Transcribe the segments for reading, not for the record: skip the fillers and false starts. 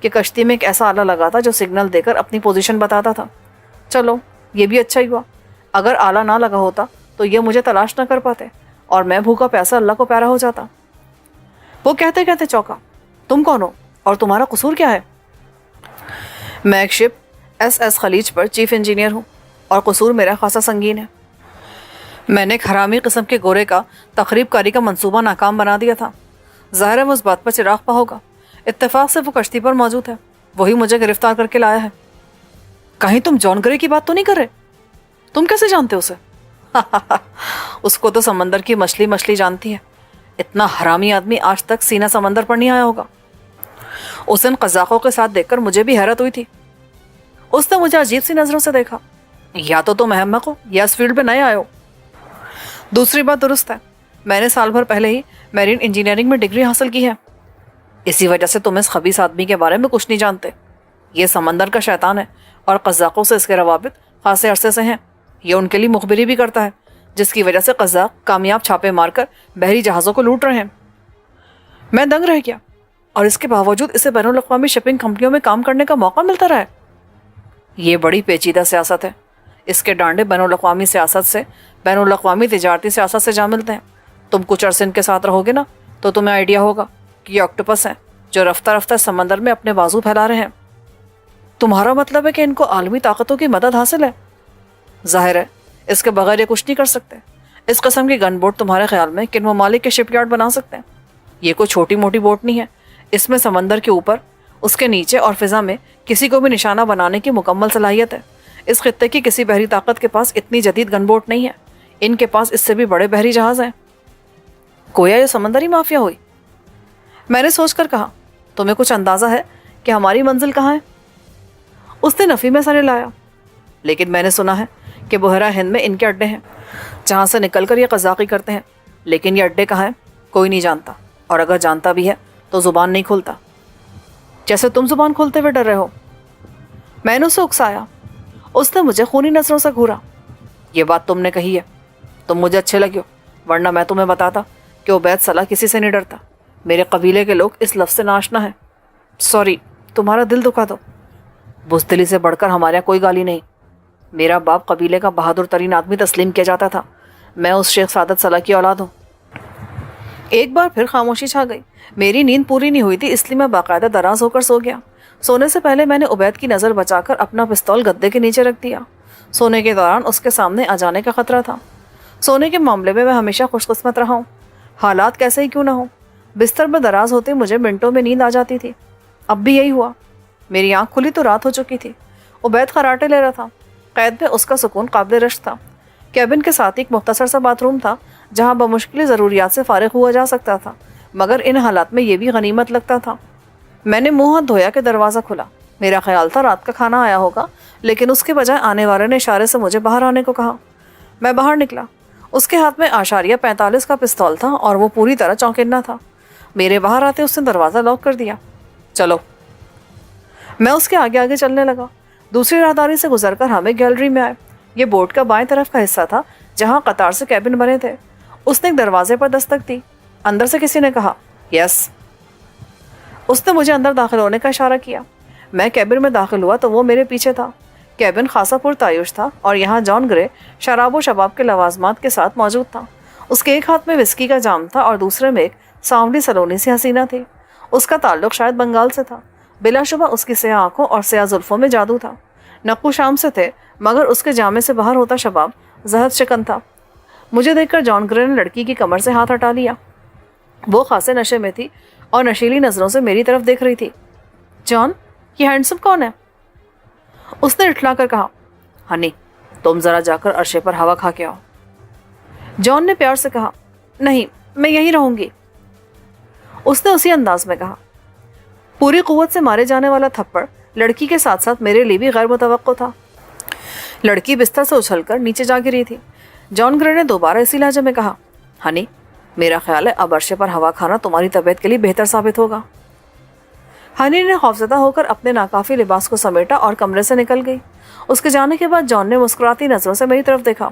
کہ کشتی میں ایک ایسا آلہ لگا تھا جو سگنل دے کر اپنی پوزیشن بتاتا تھا۔ چلو یہ بھی اچھا ہی ہوا، اگر آلہ نہ لگا ہوتا تو یہ مجھے تلاش نہ کر پاتے اور میں بھوکا پیاسا اللہ کو پیارا ہو جاتا۔ وہ کہتے کہتے چوکا۔ تم کون ہو اور تمہارا قصور کیا ہے؟ میں ایک شپ ایس خلیج پر چیف انجینئر ہوں اور قصور میرا خاصا سنگین ہے۔ میں نے ایک حرامی قسم کے گورے کا تخریب کاری کا منصوبہ ناکام بنا دیا تھا۔ ظاہر ہے وہ اس بات پر چراغ پا ہوگا، اتفاق سے وہ کشتی پر موجود ہے، وہی مجھے گرفتار کر کے لایا ہے۔ کہیں تم جان گرے کی بات تو نہیں کر رہے؟ تم کیسے جانتے اسے؟ اس کو تو سمندر کی مچھلی جانتی ہے، اتنا حرامی آدمی آج تک سینہ سمندر پر نہیں آیا ہوگا۔ اس دن قزاقوں کے ساتھ دیکھ کر مجھے بھی حیرت ہوئی تھی۔ اس نے مجھے عجیب سی نظروں سے دیکھا۔ یا تو تم احمق ہو یا اس فیلڈ میں نئے آئے ہو۔ دوسری بات درست ہے، میں نے سال بھر پہلے ہی میرین انجینئرنگ میں ڈگری حاصل کی ہے، اسی وجہ سے تم اس خبیث آدمی کے بارے میں کچھ نہیں جانتے۔ یہ سمندر کا شیطان ہے اور قزاقوں سے اس کے روابط خاصے عرصے سے ہیں۔ یہ ان کے لیے مخبری بھی کرتا ہے، جس کی وجہ سے قزاق کامیاب چھاپے مار کر بحری جہازوں کو لوٹ رہے ہیں۔ میں دنگ رہ گیا، اور اس کے باوجود اسے بین الاقوامی شپنگ کمپنیوں میں کام کرنے کا موقع ملتا رہا ہے۔ یہ بڑی پیچیدہ سیاست ہے، اس کے ڈانڈے بین الاقوامی سیاست سے، بین الاقوامی تجارتی سیاست سے جا ملتے ہیں۔ تم کچھ عرصے ان کے ساتھ رہو گے نا تو تمہیں آئیڈیا ہوگا کہ یہ آکٹوپس ہیں جو رفتہ رفتہ سمندر میں اپنے بازو پھیلا رہے ہیں۔ تمہارا مطلب ہے کہ ان کو عالمی طاقتوں کی مدد حاصل ہے؟ ظاہر ہے اس کے بغیر یہ کچھ نہیں کر سکتے۔ اس قسم کی گن بوٹ تمہارے خیال میں کن ممالک کے شپ یارڈ بنا سکتے ہیں؟ یہ کوئی چھوٹی موٹی بوٹ نہیں ہے، اس میں سمندر کے اوپر، اس کے نیچے اور فضا میں کسی کو بھی نشانہ بنانے کی مکمل صلاحیت ہے۔ اس خطے کی کسی بحری طاقت کے پاس اتنی جدید گن بوٹ نہیں ہے، ان کے پاس اس سے بھی بڑے بحری جہاز ہیں۔ گویا یہ سمندری مافیا ہوئی۔ میں نے سوچ کر کہا، تمہیں کچھ اندازہ ہے کہ ہماری منزل کہاں ہے؟ اس نے نفی میں سر لایا۔ لیکن میں نے سنا ہے کہ بحیرہ ہند میں ان کے اڈے ہیں جہاں سے نکل کر یہ قزاقی کرتے ہیں، لیکن یہ اڈے کہاں ہیں کوئی نہیں جانتا، اور اگر جانتا بھی ہے تو زبان نہیں کھولتا، جیسے تم زبان کھولتے ہوئے ڈر رہے ہو۔ میں نے اسے اکسایا۔ اس نے مجھے خونی نظروں سے گھورا۔ یہ بات تم نے کہی ہے، تم مجھے اچھے لگے ہو، ورنہ میں تمہیں بتاتا کہ عبید صلاح کسی سے نہیں ڈرتا۔ میرے قبیلے کے لوگ اس لفظ سے ناشنا ہیں۔ سوری، تمہارا دل دکھا دو۔ بزدلی سے بڑھ کر ہمارے یہاں کوئی گالی نہیں۔ میرا باپ قبیلے کا بہادر ترین آدمی تسلیم کیا جاتا تھا، میں اس شیخ سعادت صلاح کی اولاد ہوں۔ ایک بار پھر خاموشی چھا گئی۔ میری نیند پوری نہیں ہوئی تھی، اس لیے میں باقاعدہ دراز ہو کر سو گیا۔ سونے سے پہلے میں نے عبید کی نظر بچا کر اپنا پستول گدے کے نیچے رکھ دیا۔ سونے کے دوران اس کے سامنے آ جانے کا خطرہ تھا۔ سونے کے معاملے میں ہمیشہ خوش قسمت رہا ہوں، حالات کیسے ہی کیوں نہ ہوں۔ بستر پر دراز ہوتے مجھے منٹوں میں نیند آ جاتی تھی۔ اب بھی یہی ہوا۔ میری آنکھ کھلی تو رات ہو چکی تھی۔ عبید خراٹے لے رہا تھا۔ قید میں اس کا سکون قابل رشک تھا۔ کیبن کے ساتھ ایک مختصر سا باتھ روم تھا جہاں بمشکل ضروریات سے فارغ ہوا جا سکتا تھا، مگر ان حالات میں یہ بھی غنیمت لگتا تھا۔ میں نے منہ ہاتھ دھویا کہ دروازہ کھلا۔ میرا خیال تھا رات کا کھانا آیا ہوگا، لیکن اس کے بجائے آنے والے نے اشارے سے مجھے باہر آنے کو کہا۔ میں باہر نکلا۔ اس کے ہاتھ میں اشاریہ 45 کا پستول تھا اور وہ پوری طرح چونکنا تھا۔ میرے باہر آتے اس نے دروازہ لاک کر دیا۔ چلو۔ میں اس کے آگے آگے چلنے لگا۔ دوسری راہداری سے گزر کر ہمیں گیلری میں آئے۔ یہ بورڈ کا بائیں طرف کا حصہ تھا جہاں قطار سے کیبن بنے تھے۔ اس نے ایک دروازے پر دستک دی۔ اندر سے کسی نے کہا، یس۔ اس نے مجھے اندر داخل ہونے کا اشارہ کیا۔ میں کیبن میں داخل ہوا تو وہ میرے پیچھے تھا۔ کیبن خاصا پرتعیش تھا اور یہاں جان گرے شراب و شباب کے لوازمات کے ساتھ موجود تھا۔ اس کے ایک ہاتھ میں وسکی کا جام تھا اور دوسرے میں ایک سانولی سلونی سی حسینہ تھی۔ اس کا تعلق شاید بنگال سے تھا۔ بلا شبہ اس کی سیاہ آنکھوں اور سیاہ زلفوں میں جادو تھا۔ نقو شام سے تھے، مگر اس کے جامے سے باہر ہوتا شباب زہد شکن تھا۔ مجھے دیکھ کر جان گرے نے لڑکی کی کمر سے ہاتھ ہٹا لیا۔ وہ خاصے نشے میں تھی اور نشیلی نظروں سے میری طرف دیکھ رہی تھی۔ جان، یہ ہینڈسم کون ہے؟ اس نے اٹھلا کر کہا، ہنی تم ذرا جا کر عرشے پر ہوا کھا کے آؤ۔ جان نے پیار سے کہا، نہیں میں یہیں رہوں گی۔ اس نے اسی انداز میں کہا۔ پوری قوت سے مارے جانے والا تھپڑ لڑکی کے ساتھ ساتھ میرے لیے بھی غیر متوقع تھا۔ لڑکی بستر سے اچھل کر نیچے جا گری تھی۔ جان گرے نے دوبارہ اسی لہجے میں کہا، ہنی میرا خیال ہے اب عرشے پر ہوا کھانا تمہاری طبیعت کے لیے بہتر ثابت ہوگا۔ ہنی نے خوفزدہ ہو کر اپنے ناکافی لباس کو سمیٹا اور کمرے سے نکل گئی۔ اس کے جانے کے بعد جان نے مسکراتی نظروں سے میری طرف دیکھا۔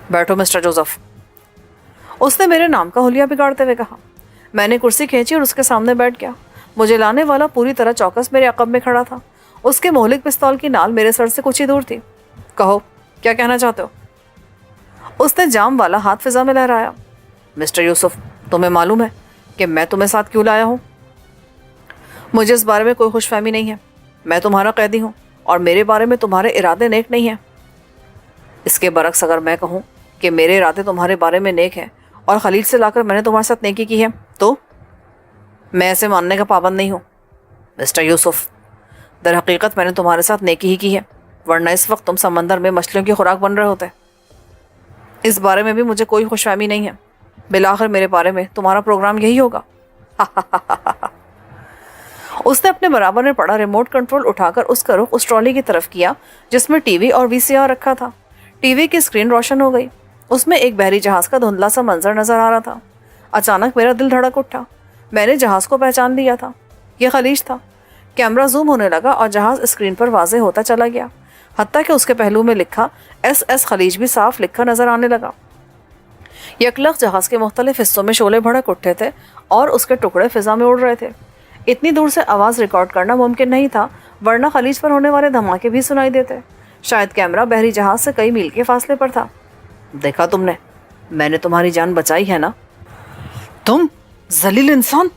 بیٹھو مسٹر جوزف۔ اس نے میرے نام کا حلیہ بگاڑتے ہوئے کہا۔ میں نے کرسی کھینچی اور اس کے سامنے بیٹھ گیا۔ مجھے لانے والا پوری طرح چوکس میرے عقب میں کھڑا تھا. اس کے مہلک پستول کی نال میرے سر سے کچھ ہی دور تھی. کہو کیا کہنا چاہتے ہو؟ اس نے جام والا ہاتھ فضا میں لہرایا. مسٹر یوسف، تمہیں معلوم ہے کہ میں تمہیں ساتھ کیوں لایا ہوں؟ مجھے اس بارے میں کوئی خوش فہمی نہیں ہے. میں تمہارا قیدی ہوں اور میرے بارے میں تمہارے ارادے نیک نہیں ہیں. اس کے برعکس اگر میں کہوں کہ میرے ارادے تمہارے بارے میں نیک ہیں اور خلیج سے لا کر میں نے تمہارے ساتھ نیکی کی ہے تو میں ایسے ماننے کا پابند نہیں ہوں. مسٹر یوسف، در حقیقت میں نے تمہارے ساتھ نیکی ہی کی ہے، ورنہ اس وقت تم سمندر میں مچھلیوں کی خوراک بن رہے ہوتے. اس بارے میں بھی مجھے کوئی خوش فہمی نہیں ہے. بالآخر میرے بارے میں تمہارا پروگرام یہی ہوگا. اس نے اپنے برابر میں پڑا ریموٹ کنٹرول اٹھا کر اس کا رخ اس ٹرالی کی طرف کیا جس میں ٹی وی اور وی سی آر رکھا تھا. ٹی وی کی اسکرین روشن ہو گئی. اس میں ایک بحری جہاز کا دھندلا سا منظر نظر آ رہا تھا. اچانک میرا دل دھڑک اٹھا. میں نے جہاز کو پہچان لیا تھا. یہ خلیج تھا. کیمرہ زوم ہونے لگا اور جہاز اسکرین پر واضح ہوتا چلا گیا، حتیٰ کہ اس کے پہلو میں لکھا ایس ایس خلیج بھی صاف لکھا نظر آنے لگا. یکلخ جہاز کے مختلف حصوں میں شعلے بھڑک اٹھے تھے اور اس کے ٹکڑے فضا میں اڑ رہے تھے. اتنی دور سے آواز ریکارڈ کرنا ممکن نہیں تھا، ورنہ خلیج پر ہونے والے دھماکے بھی سنائی دیتے. شاید کیمرہ بحری جہاز سے کئی میل کے فاصلے پر تھا. دیکھا تم نے، میں نے تمہاری جان بچائی ہے نا؟ تم ذلیل انسان!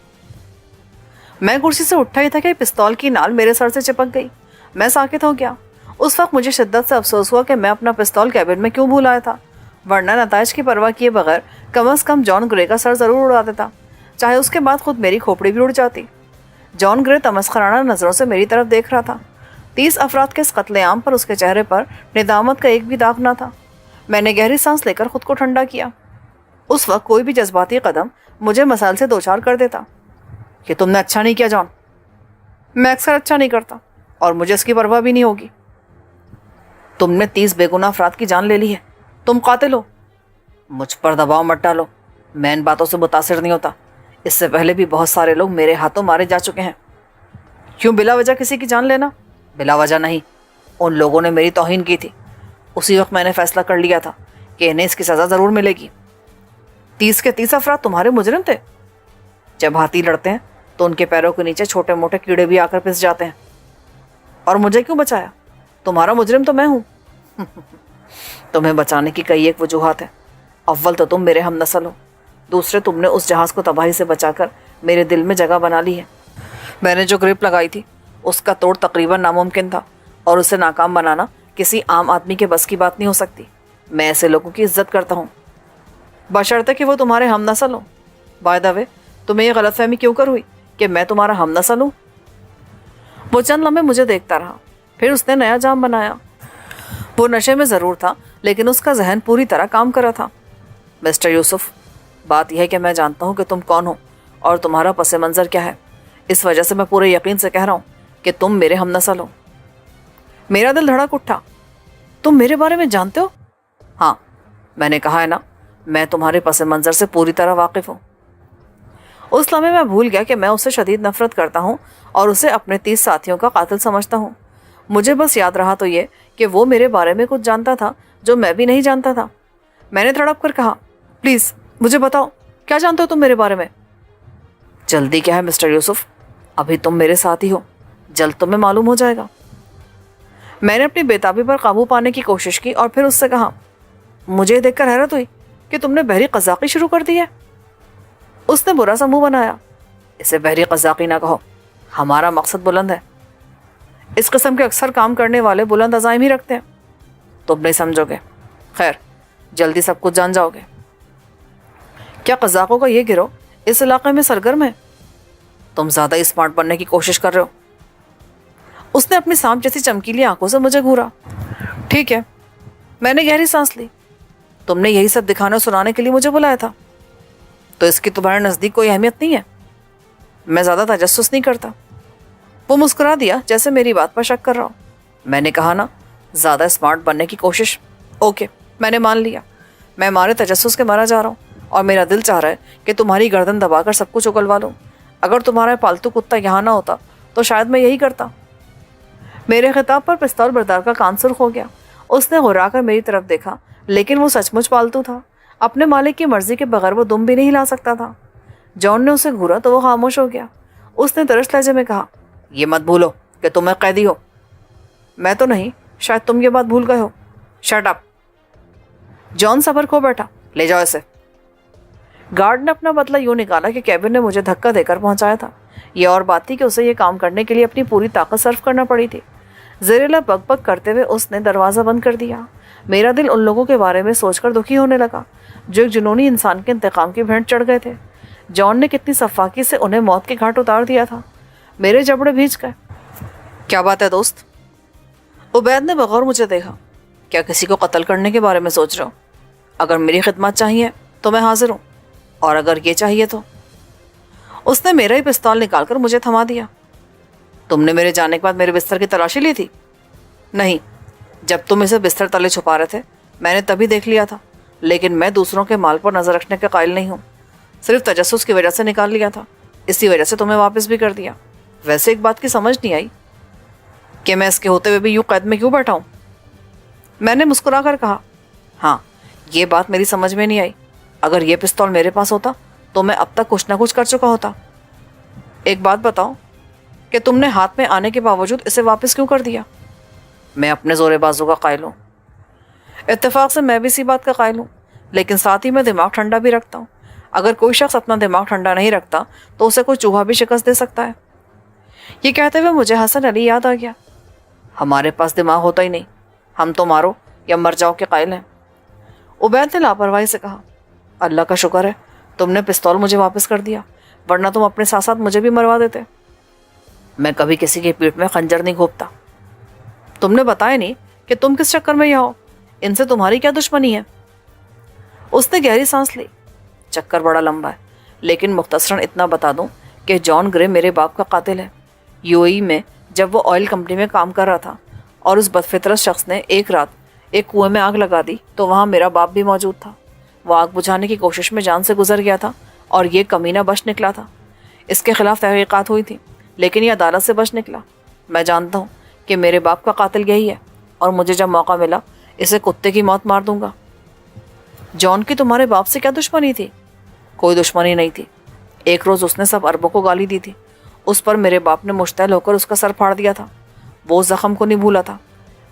میں کرسی سے اٹھا ہی تھا کہ پستول کی نال میرے سر سے چپک گئی. میں ساکت ہو گیا. اس وقت مجھے شدت سے افسوس ہوا کہ میں اپنا پستول کیبن میں کیوں بھول آیا تھا، ورنہ نتائج کی پرواہ کیے بغیر کم از کم جان گرے کا سر ضرور اڑا دیتا، چاہے اس کے بعد خود میری کھوپڑی بھی اڑ جاتی. جان گرے تمسخرانہ نظروں سے میری طرف دیکھ رہا تھا. 30 افراد کے اس قتل عام پر اس کے چہرے پر ندامت کا ایک بھی داغ نہ تھا. میں نے گہری سانس لے کر خود کو ٹھنڈا کیا. اس وقت کوئی بھی جذباتی قدم مجھے مسائل سے دوچار کر دیتا. کہ تم نے اچھا نہیں کیا جان. میں اکثر اچھا نہیں کرتا اور مجھے اس کی پرواہ بھی نہیں ہوگی. تم نے 30 بے گناہ افراد کی جان لے لی ہے. تم قاتل ہو. مجھ پر دباؤ مت ڈالو. میں ان باتوں سے متاثر نہیں ہوتا. اس سے پہلے بھی بہت سارے لوگ میرے ہاتھوں مارے جا چکے ہیں. کیوں بلا وجہ کسی کی جان لینا؟ بلا وجہ نہیں. ان لوگوں نے میری توہین کی تھی. اسی وقت میں نے فیصلہ کر لیا تھا کہ انہیں اس کی سزا ضرور ملے گی. 30 کے 30 افراد تمہارے مجرم تھے. جب ہاتھی لڑتے ہیں تو ان کے پیروں کے نیچے چھوٹے موٹے کیڑے بھی آ کر پس جاتے ہیں. اور مجھے کیوں بچایا؟ تمہارا مجرم تو میں ہوں. تمہیں بچانے کی کئی ایک وجوہات ہیں. اول تو تم میرے ہم نسل ہو. دوسرے، تم نے اس جہاز کو تباہی سے بچا کر میرے دل میں جگہ بنا لی ہے. میں نے جو گرپ لگائی تھی اس کا توڑ تقریباً ناممکن تھا اور اسے ناکام بنانا کسی عام آدمی کے بس کی بات نہیں ہو سکتی. میں ایسے لوگوں کی عزت کرتا ہوں بشرطے کہ وہ تمہارے ہم نسل ہوں. بائی دا وے، تمہیں یہ غلط فہمی کیوں کر ہوئی کہ میں تمہارا ہم نسل ہوں؟ وہ چند لمحے مجھے دیکھتا رہا. پھر اس نے نیا جام بنایا. وہ نشے میں ضرور تھا لیکن اس کا ذہن پوری طرح کام کر رہا تھا. مسٹر یوسف، بات یہ ہے کہ میں جانتا ہوں کہ تم کون ہو اور تمہارا پس منظر کیا ہے. اس وجہ سے میں پورے یقین سے کہہ رہا ہوں کہ تم میرے ہم نسل ہو. میرا دل دھڑک اٹھا. تم میرے بارے میں جانتے ہو؟ ہاں، میں نے کہا ہے نا، میں تمہارے پس منظر سے پوری طرح واقف ہوں. اس لمحے میں بھول گیا کہ میں اسے شدید نفرت کرتا ہوں اور اسے اپنے 30 ساتھیوں کا قاتل سمجھتا ہوں. مجھے بس یاد رہا تو یہ کہ وہ میرے بارے میں کچھ جانتا تھا جو میں بھی نہیں جانتا تھا. میں نے تڑپ کر کہا، پلیز مجھے بتاؤ، کیا جانتے ہو تم میرے بارے میں؟ جلدی کیا ہے مسٹر یوسف، ابھی تم میرے ساتھ ہی ہو، جلد تمہیں معلوم ہو جائے گا. میں نے اپنی بےتابی پر قابو پانے کی کوشش کی اور پھر اس سے کہا، مجھے دیکھ کر حیرت ہوئی کہ تم نے بحری قزاقی شروع کر دی ہے. اس نے برا سا منہ بنایا. اسے بحری قزاقی نہ کہو، ہمارا مقصد بلند ہے. اس قسم کے اکثر کام کرنے والے بلند عزائم ہی رکھتے ہیں. تم نہیں سمجھو گے. خیر، جلدی سب کچھ جان جاؤ گے. کیا قزاقوں کا یہ گروہ اس علاقے میں سرگرم ہے؟ تم زیادہ اسمارٹ بننے کی کوشش کر رہے ہو. اس نے اپنی سانپ جیسی چمکیلی آنکھوں سے مجھے گھورا. ٹھیک ہے. میں نے گہری سانس لی. تم نے یہی سب دکھانے اور سنانے کے لیے مجھے بلایا تھا، تو اس کی تمہارے نزدیک کوئی اہمیت نہیں ہے؟ میں زیادہ تجسس نہیں کرتا. وہ مسکرا دیا جیسے میری بات پر شک کر رہا ہوں. میں نے کہا نا، زیادہ اسمارٹ بننے کی کوشش. اوکے، میں نے مان لیا. میں مارے تجسس کے مارا جا رہا ہوں اور میرا دل چاہ رہا ہے کہ تمہاری گردن دبا کر سب کچھ اگلوا لوں. اگر تمہارا پالتو کتا یہاں نہ ہوتا تو شاید میں یہی کرتا. میرے خطاب پر پستول بردار کا کان سرخ ہو گیا. اس نے غرا کر میری طرف دیکھا، لیکن وہ سچ مچ پالتو تھا. اپنے مالک کی مرضی کے بغیر وہ دم بھی نہیں لا سکتا تھا. جان نے اسے گھورا تو وہ خاموش ہو گیا. اس نے درش لہجے میں کہا, یہ مت بھولو کہ تم ایک قیدی ہو. میں تو نہیں, شاید تم یہ بات بھول گئے ہو. Shut up. جان صبر کھو بیٹھا, لے جاؤ اسے. گارڈ نے اپنا بدلہ یوں نکالا کہ کیبن نے مجھے دھکا دے کر پہنچایا تھا. یہ اور بات تھی کہ اسے یہ کام کرنے کے لیے اپنی پوری طاقت صرف کرنا پڑی تھی. زہریلا بک بک کرتے ہوئے اس نے دروازہ بند کر دیا. میرا دل ان لوگوں کے بارے میں سوچ کر دکھی ہونے لگا جو ایک جنونی انسان کے انتقام کی بھینٹ چڑھ گئے تھے. جان نے کتنی صفاقی سے انہیں موت کے گھاٹ اتار دیا تھا. میرے جبڑے بھیج گئے. کیا بات ہے دوست؟ عبید نے بغور مجھے دیکھا. کیا کسی کو قتل کرنے کے بارے میں سوچ رہا ہو؟ اگر میری خدمات چاہیے تو میں حاضر ہوں, اور اگر یہ چاہیے تو. اس نے میرا ہی پستول نکال کر مجھے تھما دیا. تم نے میرے جانے کے بعد میرے بستر کی تلاشی لی تھی؟ نہیں, جب تم اسے بستر تلے چھپا رہے تھے میں نے تبھی دیکھ لیا تھا, لیکن میں دوسروں کے مال پر نظر رکھنے کے قائل نہیں ہوں. صرف تجسس کی وجہ سے نکال لیا تھا, اسی وجہ سے تمہیں واپس بھی کر دیا. ویسے ایک بات کی سمجھ نہیں آئی کہ میں اس کے ہوتے ہوئے بھی یوں قید میں کیوں بیٹھا ہوں. میں نے مسکرا کر کہا, ہاں یہ بات میری سمجھ میں نہیں آئی. اگر یہ پستول میرے پاس ہوتا تو میں اب تک کچھ نہ کچھ کر چکا ہوتا. ایک بات بتاؤ کہ تم نے ہاتھ میں آنے کے باوجود اسے واپس کیوں کر دیا؟ میں اپنے زور بازو کا قائل ہوں. اتفاق سے میں بھی اسی بات کا قائل ہوں, لیکن ساتھ ہی میں دماغ ٹھنڈا بھی رکھتا ہوں. اگر کوئی شخص اپنا دماغ ٹھنڈا نہیں رکھتا تو اسے کوئی چوہا بھی شکست دے سکتا ہے. یہ کہتے ہوئے مجھے حسن علی یاد آ گیا. ہمارے پاس دماغ ہوتا ہی نہیں, ہم تو مارو یا مر جاؤ کے قائل ہیں. عبید نے لاپرواہی سے کہا, اللہ کا شکر ہے تم نے پستول مجھے واپس کر دیا, ورنہ تم اپنے ساتھ ساتھ مجھے بھی مروا دیتے. میں کبھی کسی کی پیٹھ میں خنجر نہیں گھونپتا. تم نے بتایا نہیں کہ تم کس چکر میں یہاں ہو, ان سے تمہاری کیا دشمنی ہے؟ اس نے گہری سانس لی. چکر بڑا لمبا ہے, لیکن مختصراً اتنا بتا دوں کہ جان گرے میرے باپ کا قاتل ہے. UAE میں جب وہ آئل کمپنی میں کام کر رہا تھا اور اس بدفطرت شخص نے ایک رات ایک کنویں میں آگ لگا دی تو وہاں میرا باپ بھی موجود تھا. وہ آگ بجھانے کی کوشش میں جان سے گزر گیا تھا اور یہ کمینہ بچ نکلا تھا. اس کے خلاف تحقیقات ہوئی تھی لیکن یہ عدالت سے بچ نکلا. میں جانتا ہوں کہ میرے باپ کا قاتل یہی ہے اور مجھے جب موقع ملا اسے کتے کی موت مار دوں گا. جان کی تمہارے باپ سے کیا دشمنی تھی؟ کوئی دشمنی نہیں تھی. ایک روز اس نے سب عربوں کو گالی دی تھی. اس پر میرے باپ نے مشتعل ہو کر اس کا سر پھاڑ دیا تھا. وہ زخم کو نہیں بھولا تھا.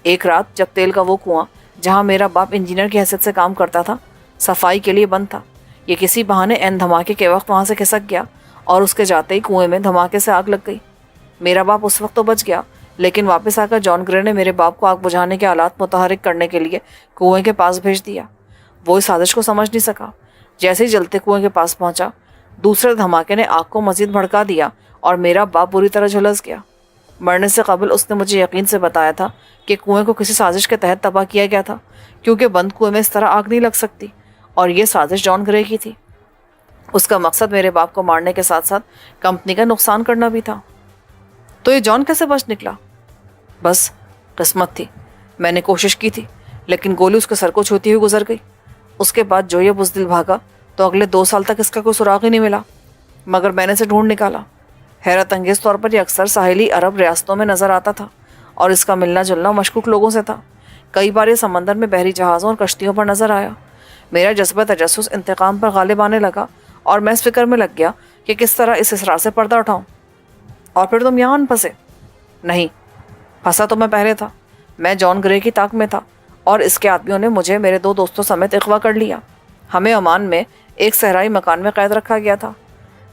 ایک رات جب تیل کا وہ کنواں جہاں میرا باپ انجینئر کی حیثیت سے کام کرتا تھا صفائی کے لیے بند تھا, یہ کسی بہانے عین دھماکے کے وقت وہاں سے کھسک گیا اور اس کے جاتے ہی کنویں میں دھماکے سے آگ لگ گئی. میرا باپ اس وقت تو بچ گیا, لیکن واپس آ کر جان گرے نے میرے باپ کو آگ بجھانے کے آلات متحرک کرنے کے لیے کنویں کے پاس بھیج دیا. وہ اس سازش کو سمجھ نہیں سکا. جیسے ہی جلتے کنویں کے پاس پہنچا دوسرے دھماکے نے آگ کو مزید بھڑکا دیا اور میرا باپ بری طرح جھلس گیا. مرنے سے قبل اس نے مجھے یقین سے بتایا تھا کہ کنویں کو کسی سازش کے تحت تباہ کیا گیا تھا, کیونکہ بند کنویں میں اس طرح آگ نہیں لگ سکتی, اور یہ سازش جان گرے کی تھی. اس کا مقصد میرے باپ کو مارنے کے ساتھ ساتھ کمپنی کا نقصان کرنا بھی تھا. تو یہ جان کیسے بچ نکلا؟ بس قسمت تھی. میں نے کوشش کی تھی لیکن گولی اس کے سر کو چھوتی ہوئی گزر گئی. اس کے بعد جو یہ بزدل بھاگا تو اگلے 2 سال تک اس کا کوئی سراغ ہی نہیں ملا, مگر میں نے اسے ڈھونڈ نکالا. حیرت انگیز طور پر یہ اکثر ساحلی عرب ریاستوں میں نظر آتا تھا اور اس کا ملنا جلنا مشکوک لوگوں سے تھا. کئی بار یہ سمندر میں بحری جہازوں اور کشتیوں پر نظر آیا. میرا جذبہ تجسس انتقام پر غالب آنے لگا اور میں اس فکر میں لگ گیا کہ کس طرح اس اسرار سے پردہ اٹھاؤں. اور پھر تم یہاں پھنسے؟ نہیں, پھنسا تو میں پہلے تھا. میں جان گرے کی طاق میں تھا اور اس کے آدمیوں نے مجھے میرے 2 دوستوں سمیت اغوا کر لیا. ہمیں عمان میں ایک صحرائی مکان میں قید رکھا گیا تھا.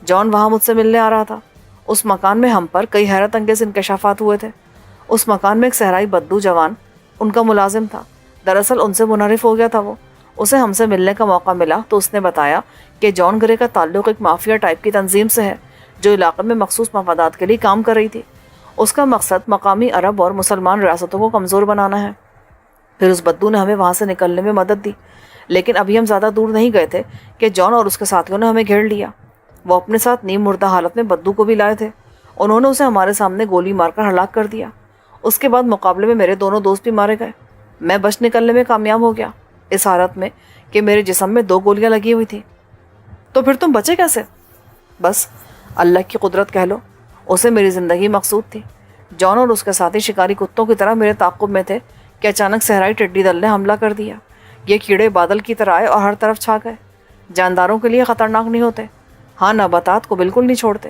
جان وہاں مجھ سے ملنے آ رہا تھا. اس مکان میں ہم پر کئی حیرت انگیز انکشافات ہوئے تھے. اس مکان میں ایک صحرائی بدو جوان ان کا ملازم تھا. دراصل ان سے منحرف ہو گیا تھا وہ. اسے ہم سے ملنے کا موقع ملا تو اس نے بتایا کہ جان گرے کا تعلق ایک مافیا ٹائپ کی تنظیم سے ہے جو علاقے میں مخصوص مفادات کے لیے کام کر رہی تھی. اس کا مقصد مقامی عرب اور مسلمان ریاستوں کو کمزور بنانا ہے. پھر اس بدو نے ہمیں وہاں سے نکلنے میں مدد دی, لیکن ابھی ہم زیادہ دور نہیں گئے تھے کہ جان اور اس کے ساتھیوں نے ہمیں گھیر لیا. وہ اپنے ساتھ نیم مردہ حالت میں بدو کو بھی لائے تھے. انہوں نے اسے ہمارے سامنے گولی مار کر ہلاک کر دیا. اس کے بعد مقابلے میں میرے 2 دوست بھی مارے گئے. میں بچ نکلنے میں کامیاب ہو گیا, اس حالت میں کہ میرے جسم میں 2 گولیاں لگی ہوئی تھی. تو پھر تم بچے کیسے؟ بس اللہ کی قدرت کہہ لو. اسے میری زندگی مقصود تھی. جان اور اس کے ساتھی شکاری کتوں کی طرح میرے تعاقب میں تھے کہ اچانک صحرائی ٹڈی دل نے حملہ کر دیا. یہ کیڑے بادل کی طرح آئے اور ہر طرف چھا گئے. جانداروں کے لیے خطرناک نہیں ہوتے, ہاں نباتات کو بالکل نہیں چھوڑتے.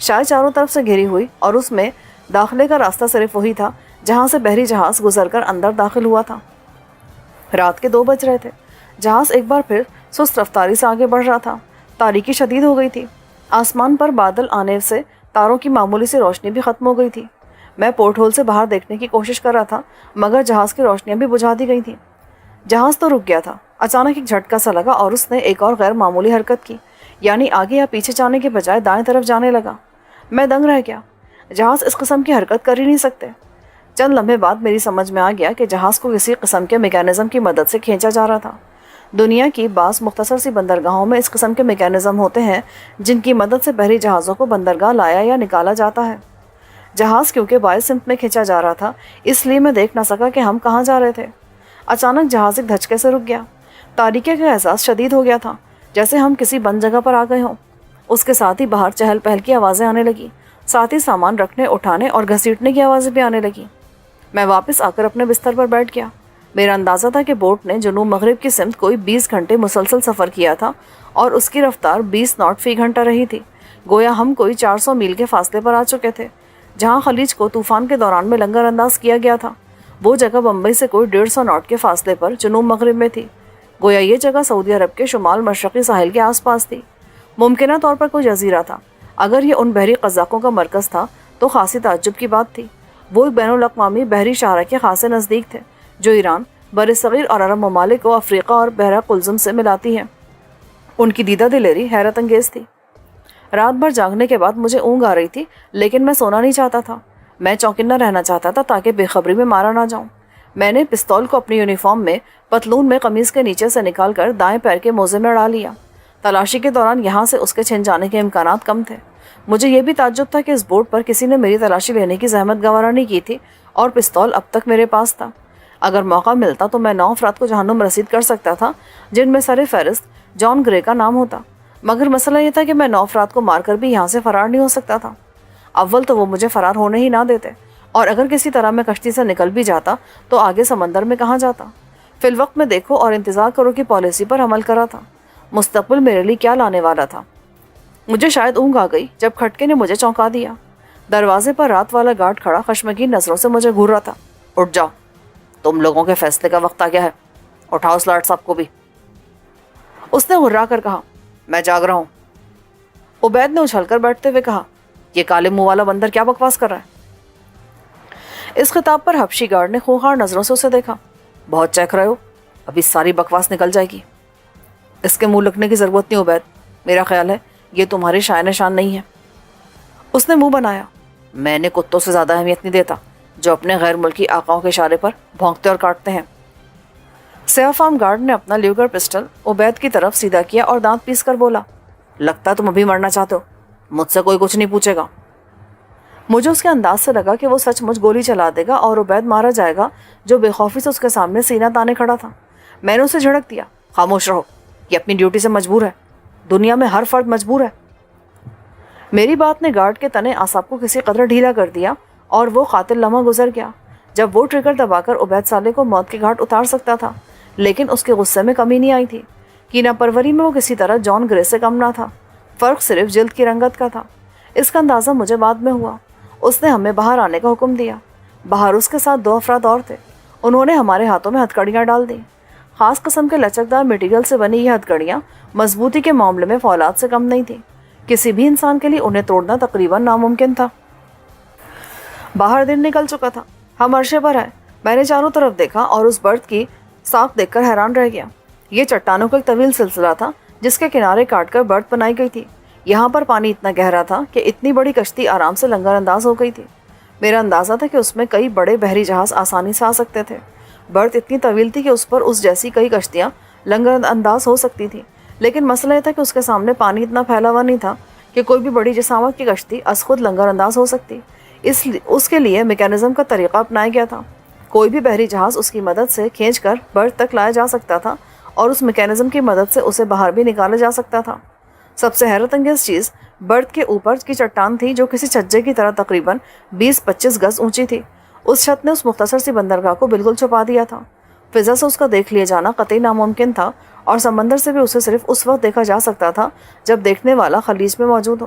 شاید چاروں طرف سے گھری ہوئی، اور اس میں داخلے کا راستہ صرف وہی تھا جہاں سے بحری جہاز گزر کر اندر داخل ہوا تھا۔ رات کے 2 بج رہے تھے۔ جہاز ایک بار پھر سست رفتاری سے آگے بڑھ رہا تھا۔ تاریکی شدید ہو گئی تھی۔ آسمان پر بادل آنے سے تاروں کی معمولی سی روشنی بھی ختم ہو گئی تھی۔ میں پورٹ ہول سے باہر دیکھنے کی کوشش کر رہا تھا، مگر جہاز کی روشنیاں بھی بجھا دی گئی تھیں۔ جہاز تو رک گیا تھا۔ اچانک ایک جھٹکا سا لگا اور اس نے ایک اور غیر معمولی حرکت کی، یعنی آگے یا پیچھے جانے کے بجائے دائیں طرف جانے لگا۔ میں دنگ رہ گیا۔ جہاز اس قسم کی حرکت کر ہی نہیں سکتے۔ چند لمحے بعد میری سمجھ میں آ گیا کہ جہاز کو کسی قسم کے میکینزم کی مدد سے کھینچا جا رہا تھا۔ دنیا کی بعض مختصر سی بندرگاہوں میں اس قسم کے میکینزم ہوتے ہیں جن کی مدد سے بحری جہازوں کو بندرگاہ لایا یا نکالا جاتا ہے۔ جہاز کیونکہ بائیں سمت میں کھینچا جا رہا تھا، اس لیے میں دیکھ نہ سکا کہ ہم کہاں جا رہے تھے۔ اچانک جہاز ایک دھچکے سے رک گیا۔ تاریکی کا احساس شدید ہو گیا تھا، جیسے ہم کسی بند جگہ پر آ گئے ہوں۔ اس کے ساتھ ہی باہر چہل پہل کی آوازیں آنے لگی، ساتھ ہی سامان رکھنے، اٹھانے اور گھسیٹنے کی آوازیں بھی آنے لگیں۔ میں واپس آ کر اپنے بستر پر بیٹھ گیا۔ میرا اندازہ تھا کہ بوٹ نے جنوب مغرب کی سمت کوئی 20 گھنٹے مسلسل سفر کیا تھا اور اس کی رفتار 20 ناٹ فی گھنٹہ رہی تھی۔ گویا ہم کوئی 400 میل کے فاصلے پر آ چکے تھے۔ جہاں خلیج کو طوفان کے دوران میں لنگر انداز کیا گیا تھا، وہ جگہ بمبئی سے کوئی 150 ناٹ کے فاصلے پر جنوب مغرب میں تھی۔ گویا یہ جگہ سعودی عرب کے شمال مشرقی ساحل کے آس پاس تھی۔ ممکنہ طور پر کوئی جزیرہ تھا۔ اگر یہ ان بحری قزاقوں کا مرکز تھا تو خاصی تعجب کی بات تھی۔ وہ ایک بین الاقوامی بحری شاہراہ کے خاصے نزدیک تھے، جو ایران، برصغیر اور عرب ممالک کو افریقہ اور بحرہ قلزم سے ملاتی ہیں۔ ان کی دیدہ دلیری حیرت انگیز تھی۔ رات بھر جاگنے کے بعد مجھے اونگ آ رہی تھی، لیکن میں سونا نہیں چاہتا تھا۔ میں چوکنا رہنا چاہتا تھا تاکہ بے خبری میں مارا نہ جاؤں۔ میں نے پستول کو اپنی یونیفارم میں پتلون میں قمیض کے نیچے سے نکال کر دائیں پیر کے موزے میں ڈال لیا۔ تلاشی کے دوران یہاں سے اس کے چھن جانے کے امکانات کم تھے۔ مجھے یہ بھی تعجب تھا کہ اس بورڈ پر کسی نے میری تلاشی لینے کی زحمت گوارا نہیں کی تھی اور پستول اب تک میرے پاس تھا۔ اگر موقع ملتا تو میں 9 افراد کو جہنم رسید کر سکتا تھا، جن میں سر فہرست جان گرے کا نام ہوتا۔ مگر مسئلہ یہ تھا کہ میں 9 افراد کو مار کر بھی یہاں سے فرار نہیں ہو سکتا تھا۔ اول تو وہ مجھے فرار ہونے ہی نہ دیتے، اور اگر کسی طرح میں کشتی سے نکل بھی جاتا تو آگے سمندر میں کہاں جاتا۔ فی الوقت میں دیکھو اور انتظار کرو کی پالیسی پر عمل کرا تھا۔ مستقبل میرے لیے کیا لانے والا تھا۔ مجھے شاید اونگ آ گئی جب کھٹکے نے مجھے چونکا دیا۔ دروازے پر رات والا گارڈ کھڑا خشمگین نظروں سے مجھے گھور رہا تھا۔ اٹھ جاؤ، تم لوگوں کے فیصلے کا وقت آ گیا ہے، اٹھاؤ سلاٹ صاحب کو بھی، اس نے غرا کر کہا۔ میں جاگ رہا ہوں، عبید نے اچھل کر بیٹھتے ہوئے کہا۔ یہ کالے منہ والا بندر کیا بکواس کر رہا ہے؟ اس خطاب پر حبشی گارڈ نے خونخوار نظروں سے اسے دیکھا۔ بہت چہک رہے ہو، ابھی ساری بکواس نکل جائے گی۔ اس کے منہ لگنے کی ضرورت نہیں عبید، میرا خیال ہے یہ تمہاری شائن شان نہیں ہے۔ اس نے منہ بنایا۔ میں نے کتوں سے زیادہ اہمیت نہیں دیتا جو اپنے غیر ملکی آقاؤں کے اشارے پر بھونکتے اور کاٹتے ہیں۔ سیاہ فام گارڈ نے اپنا لیوگر پسٹل عبید کی طرف سیدھا کیا اور دانت پیس کر بولا، لگتا ہے تم ابھی مرنا چاہتے ہو، مجھ سے کوئی کچھ نہیں پوچھے گا۔ مجھے اس کے انداز سے لگا کہ وہ سچ مچ گولی چلا دے گا اور عبید مارا جائے گا، جو بے خوفی سے اس کے سامنے سینہ تانے کھڑا تھا۔ میں نے اسے جھڑک دیا، خاموش رہو، یہ اپنی ڈیوٹی سے مجبور ہے، دنیا میں ہر فرد مجبور ہے۔ میری بات نے گارڈ کے تنے اعصاب کو کسی قدر ڈھیلا کر دیا اور وہ قاتل لمحہ گزر گیا جب وہ ٹریگر دبا کر عبید صالح کو موت کے گھاٹ اتار سکتا تھا، لیکن اس کے غصے میں کمی نہیں آئی تھی۔ کینہ پروری میں وہ کسی طرح جان گرے سے کم نہ تھا، فرق صرف جلد کی رنگت کا تھا۔ اس کا اندازہ مجھے بعد میں ہوا۔ اس نے ہمیں باہر آنے کا حکم دیا۔ باہر اس کے ساتھ 2 افراد اور تھے۔ انہوں نے ہمارے ہاتھوں میں ہتھکڑیاں ڈال دیں۔ خاص قسم کے لچکدار مٹیریل سے بنی یہ ہتھکڑیاں مضبوطی کے معاملے میں فولاد سے کم نہیں تھیں۔ کسی بھی انسان کے لیے انہیں توڑنا تقریباً ناممکن تھا۔ باہر دن نکل چکا تھا۔ ہم عرشے پر آئے۔ میں نے چاروں طرف دیکھا اور اس برت کی ساکھ دیکھ کر حیران رہ گیا۔ یہ چٹانوں کا ایک طویل سلسلہ تھا جس کے کنارے کاٹ کر برت بنائی گئی تھی۔ یہاں پر پانی اتنا گہرا تھا کہ اتنی بڑی کشتی آرام سے لنگر انداز ہو گئی تھی۔ میرا اندازہ تھا کہ اس میں کئی بڑے بحری جہاز آسانی سے آ سکتے تھے۔ برت اتنی طویل تھی کہ اس پر اس جیسی کئی کشتیاں لنگر انداز ہو سکتی تھیں، لیکن مسئلہ یہ تھا کہ اس کے سامنے پانی اتنا پھیلا ہوا نہیں تھا کہ کوئی بھی بڑی جسامت کی کشتی از خود لنگر انداز ہو سکتی۔ اس کے لیے میکینزم کا طریقہ اپنایا گیا تھا۔ کوئی بھی بحری جہاز اس کی مدد سے کھینچ کر برت تک لایا جا سکتا تھا اور اس میکینزم کی مدد سے اسے باہر بھی نکالا جا سکتا تھا۔ سب سے حیرت انگیز چیز برت کے اوپر کی چٹان تھی، جو کسی چھجے کی طرح تقریباً 20-25 گز اونچی تھی۔ اس چھت نے اس مختصر سی بندرگاہ کو بالکل چھپا دیا تھا۔ فضا سے اس کا دیکھ لیا جانا قطعی ناممکن تھا، اور سمندر سے بھی اسے صرف اس وقت دیکھا جا سکتا تھا جب دیکھنے والا خلیج میں موجود ہو۔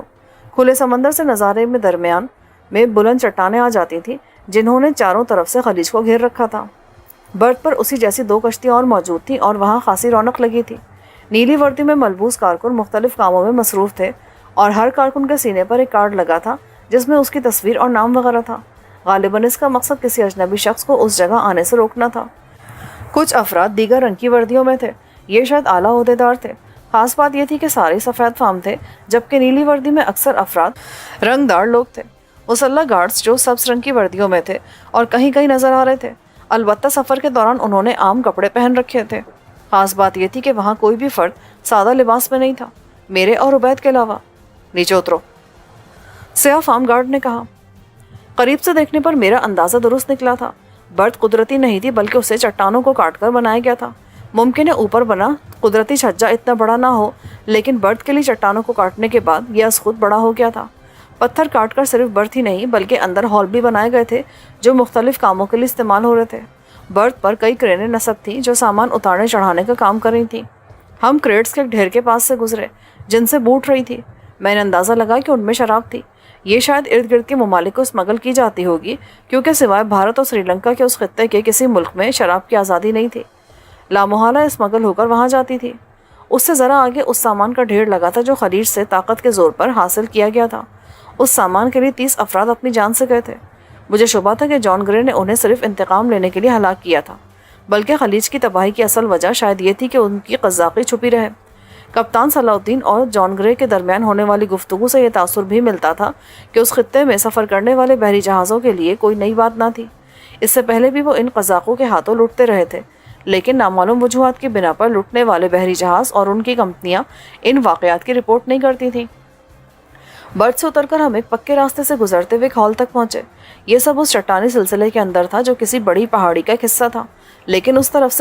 کھلے سمندر سے نظارے میں درمیان میں بلند چٹانیں آ جاتی تھیں جنہوں نے چاروں طرف سے خلیج کو گھیر رکھا تھا۔ برت پر اسی جیسی 2 کشتیاں اور موجود تھیں اور وہاں خاصی رونق لگی تھی۔ نیلی وردی میں ملبوس کارکن مختلف کاموں میں مصروف تھے اور ہر کارکن کے سینے پر ایک کارڈ لگا تھا جس میں اس کی تصویر اور نام وغیرہ تھا۔ غالباً اس کا مقصد کسی اجنبی شخص کو اس جگہ آنے سے روکنا تھا۔ کچھ افراد دیگر رنگ کی وردیوں میں تھے، یہ شاید اعلیٰ عہدیدار تھے۔ خاص بات یہ تھی کہ سارے سفید فام تھے جبکہ نیلی وردی میں اکثر افراد رنگدار لوگ تھے۔ مسلح گارڈز جو سبز رنگ کی وردیوں میں تھے اور کہیں کہیں نظر آ رہے تھے، البتہ سفر کے دوران انہوں نے عام کپڑے پہن رکھے تھے۔ خاص بات یہ تھی کہ وہاں کوئی بھی فرد سادہ لباس میں نہیں تھا، میرے اور عبید کے علاوہ۔ نیچے اترو، سیاہ فام گارڈ نے کہا۔ قریب سے دیکھنے پر میرا اندازہ درست نکلا تھا۔ برت قدرتی نہیں تھی بلکہ اسے چٹانوں کو کاٹ کر بنایا گیا تھا۔ ممکن ہے اوپر بنا قدرتی چھجا اتنا بڑا نہ ہو، لیکن برت کے لیے چٹانوں کو کاٹنے کے بعد یہ از خود بڑا ہو گیا تھا۔ پتھر کاٹ کر صرف برت ہی نہیں بلکہ اندر ہال بھی بنائے گئے تھے جو مختلف کاموں کے لیے استعمال ہو رہے تھے۔ برت پر کئی کرینیں نصب تھیں جو سامان اتارنے چڑھانے کا کام کر رہی تھیں۔ ہم کریٹس کے ایک ڈھیر کے پاس سے گزرے جن سے بوٹ رہی تھی۔ میں نے اندازہ لگا کہ ان میں شراب تھی۔ یہ شاید ارد گرد کے ممالک کو اسمگل کی جاتی ہوگی کیونکہ سوائے بھارت اور سری لنکا کے اس خطے کے کسی ملک میں شراب کی آزادی نہیں تھی۔ لامحالہ اسمگل ہو کر وہاں جاتی تھی۔ اس سے ذرا آگے اس سامان کا ڈھیر لگا تھا جو خلیج سے طاقت کے زور پر حاصل کیا گیا تھا۔ اس سامان کے لیے 30 افراد اپنی جان سے گئے تھے۔ مجھے شبہ تھا کہ جان گرے نے انہیں صرف انتقام لینے کے لیے ہلاک کیا تھا، بلکہ خلیج کی تباہی کی اصل وجہ شاید یہ تھی کہ ان کی قزاقی چھپی رہے۔ کپتان صلاح الدین اور جان گرے کے درمیان ہونے والی گفتگو سے یہ تاثر بھی ملتا تھا کہ اس خطے میں سفر کرنے والے بحری جہازوں کے لیے کوئی نئی بات نہ تھی۔ اس سے پہلے بھی وہ ان قزاقوں کے ہاتھوں لوٹتے رہے تھے، لیکن نامعلوم وجوہات کی بنا پر لوٹنے والے بحری جہاز اور ان کی کمپنیاں ان واقعات کی رپورٹ نہیں کرتی تھیں۔ برت سے اتر کر ہم ایک پکے راستے سے گزرتے ہوئے ایک ہال تک پہنچے۔ یہ سب اس چٹانی سلسلے کے اندر تھا جو کسی بڑی پہاڑی کا ایک حصہ تھا، لیکن اس طرف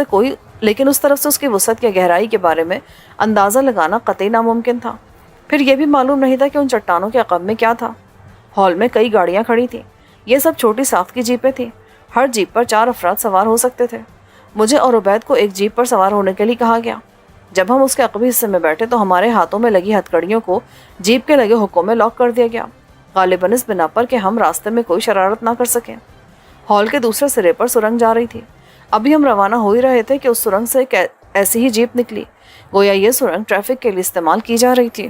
سے اس کی وسعت یا گہرائی کے بارے میں اندازہ لگانا قطعی ناممکن تھا۔ پھر یہ بھی معلوم نہیں تھا کہ ان چٹانوں کے عقب میں کیا تھا۔ ہال میں کئی گاڑیاں کھڑی تھیں۔ یہ سب چھوٹی ساخت کی جیپیں تھیں۔ ہر جیپ پر 4 افراد سوار ہو سکتے تھے۔ مجھے اور عبید کو ایک جیپ پر سوار ہونے کے لیے کہا گیا۔ جب ہم اس کے عقبی حصے میں بیٹھے تو ہمارے ہاتھوں میں لگی ہتھکڑیوں کو جیپ کے لگے حکوں میں لاک کر دیا گیا، غالباً اس بنا پر کہ ہم راستے میں کوئی شرارت نہ کر سکیں۔ ہال کے دوسرے سرے پر سرنگ جا رہی تھی۔ ابھی ہم روانہ ہو ہی رہے تھے کہ اس سرنگ سے ایک ایسی ہی جیپ نکلی، گویا یہ سرنگ ٹریفک کے لیے استعمال کی جا رہی تھی۔